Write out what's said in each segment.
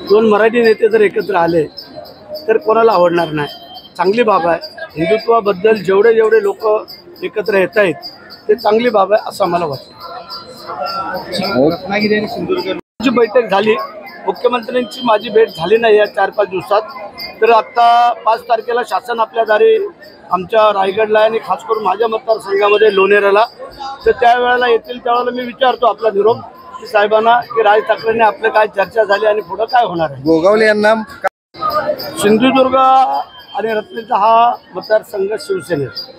दोन मराठी नेते जर एकत्र आले तर कोणाला आवडणार नाही। चांगली बाब आहे। हिंदुत्वाबद्दल जेवढे जेवढे लोक एकत्र येत आहेत ते चांगली बाब आहे असं मला वाटतं। रत्नागिरी आणि सिंधुदुर्ग बैठक झाली, मुख्यमंत्र्यांची माझी भेट झाली नाही या 4-5 दिवसात। तर आता 5 तारखेला शासन आपल्या दारी आमच्या रायगडला आणि खास करून माझ्या मतदारसंघामध्ये लोणेरेला, तर त्यावेळेला येतील त्यावेळेला मी विचारतो आपला निरोप की साहेबांना की राज ठाकरेंनी आपलं काय चर्चा झाली आणि पुढे काय होणार आहे। गोगावले यांना सिंधुदुर्ग आणि रत्नागिरीचा हा मतदारसंघ शिवसेनेचा,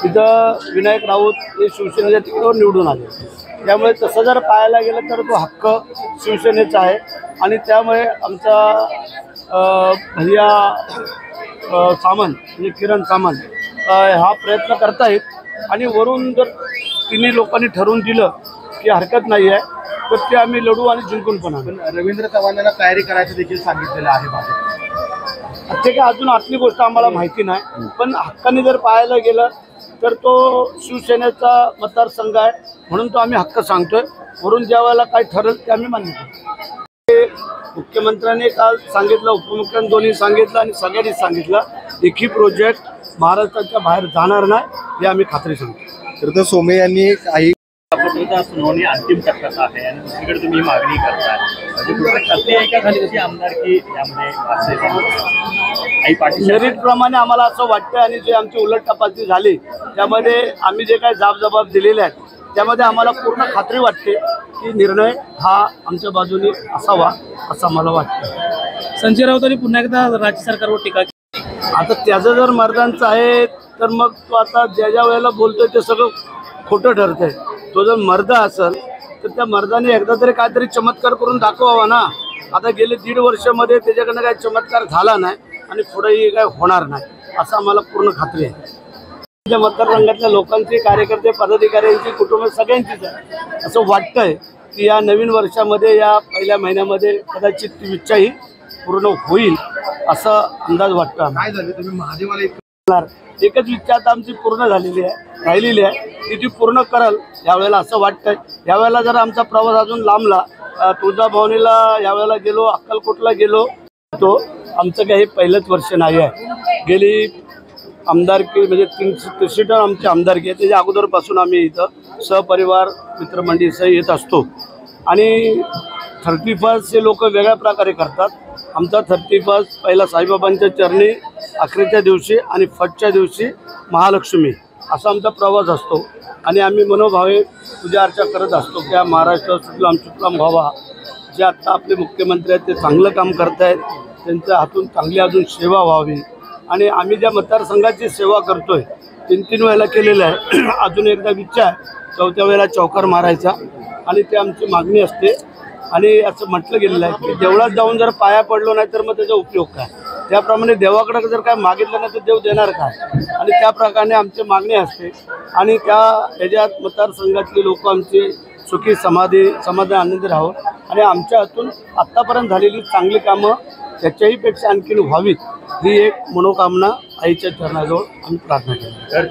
तिथं विनायक राऊत हे शिवसेनेच्या तिकीटावर निवडून आले, त्यामुळे तसं जर पाहायला गेलं तर तो हक्क शिवसेनेचा आहे। आणि त्यामुळे आमचा भैया सामंत म्हणजे किरण सामंत हा प्रयत्न करतायत आणि वरून जर तिन्ही लोकांनी ठरवून दिलं की हरकत नाही आहे तर ते आम्ही लढू आणि जिंकून पण आणू। रवींद्र चव्हाणांना तयारी करायचं देखील सांगितलेलं आहे भाजप। ते काय अजून आतली गोष्ट आम्हाला माहिती नाही, पण हक्काने जर पाहायला गेलं तर तो शिवसेनेचा मतदारसंघ आहे म्हणून तो आम्ही हक्क सांगतोय। वरून ज्या वेळेला काय ठरेल ते आम्ही मान्य करतो। मुख्यमंत्र्यांनी काल सांगितलं, उपमुख्यमंत्र्यांनी दोन्ही सांगितलं आणि सगळ्यांनी सांगितलं एकही प्रोजेक्ट महाराष्ट्राच्या बाहेर जाणार नाही हे आम्ही खात्री सांगतो। तर सोमे यांनी काही सुनावणी अंतिम टप्प्यात आहे आणि दुसरीकडे तुम्ही मागणी करताय, म्हणजे आमदारकी मेरिटप्रमाणे आम्हाला असं वाटतं आणि जे आमची उलट तपासणी झाली त्यामध्ये आम्ही जे काही जबाब दिलेले आहेत त्यामध्ये आम्हाला पूर्ण खात्री वाटते की निर्णय हा आमच्या बाजूने असावा असं मला वाटतं। संजय राऊतांनी पुन्हा एकदा राज्य सरकारवर टीका केली। आता त्याचं जर मर्दांचं आहे तर मग तो आता ज्या वेळेला बोलतोय ते सगळं खोटं ठरतंय। तो जर मर्द असेल तर त्या मर्दाने एकदा तरी काहीतरी चमत्कार करून दाखवावा ना। आता गेले 1.5 वर्षामध्ये त्याच्याकडनं काही चमत्कार झाला नाही आणि पुढेही काय होणार नाही असं आम्हाला पूर्ण खात्री आहे। त्या मतदारसंघातल्या लोकांचे, कार्यकर्ते, पदाधिकाऱ्यांची, कुटुंब सगळ्यांचीच आहे असं वाटतंय की या नवीन वर्षामध्ये या पहिल्या महिन्यामध्ये कदाचित ती इच्छाही पूर्ण होईल असं अंदाज वाटतो। काय झालं तुम्ही महादेवाला एकच इच्छा आता आमची पूर्ण झालेली आहे, राहिलेली आहे, ती पूर्ण कराल यावेळेला असं वाटतंय। यावेळेला जर आमचा प्रवास अजून लांबला, तुळजाभवानीला यावेळेला गेलो, अक्कलकोटला गेलो, तो आमचं काही पहिलंच वर्ष नाही आहे। गेली आमदारकी म्हणजे 3 टर्म आमची आमदारकी आहे, त्याच्या अगोदरपासून आम्ही इथं सहपरिवार मित्रमंडळीसह येत असतो आणि 31st हे लोक वेगळ्या प्रकारे करतात। आमचा 31st पहिला साईबाबांच्या चरणी अखेरच्या दिवशी आणि फटच्या दिवशी महालक्ष्मी असा आमचा प्रवास असतो आणि आम्ही मनोभावे पूजा अर्चा करत असतो की महाराष्ट्र सुजलाम सुफलाम व्हावा। जे आत्ता आपले मुख्यमंत्री आहेत ते चांगलं काम करत आहेत, त्यांच्या हातून चांगली अजून सेवा व्हावी आणि आम्ही ज्या मतदारसंघाची सेवा करतोय 3 वेळेला केलेलं आहे, अजून एकदा इच्छा आहे 4थ्या वेळेला चौकार मारायचा आणि ते आमची मागणी असते। आणि असं म्हटलं गेलेलं आहे की देवळात जाऊन जर पाया पडलो नाही तर मग त्याचा उपयोग काय, त्याप्रमाणे देवाकडे जर काय मागितलं नाही तर देव देणार काय, आणि त्या प्रकारे आमची मागणी असते आणि त्या ह्याच्यात मतदारसंघातले लोक आमचे सुखी समाधान आनंदी राहावं आणि आमच्या हातून आत्तापर्यंत झालेली चांगली कामं त्याच्याही पेक्षा आणखीन व्हावीत ही एक मनोकामना आईच्या चरणाजवळ आम्ही प्रार्थना केली।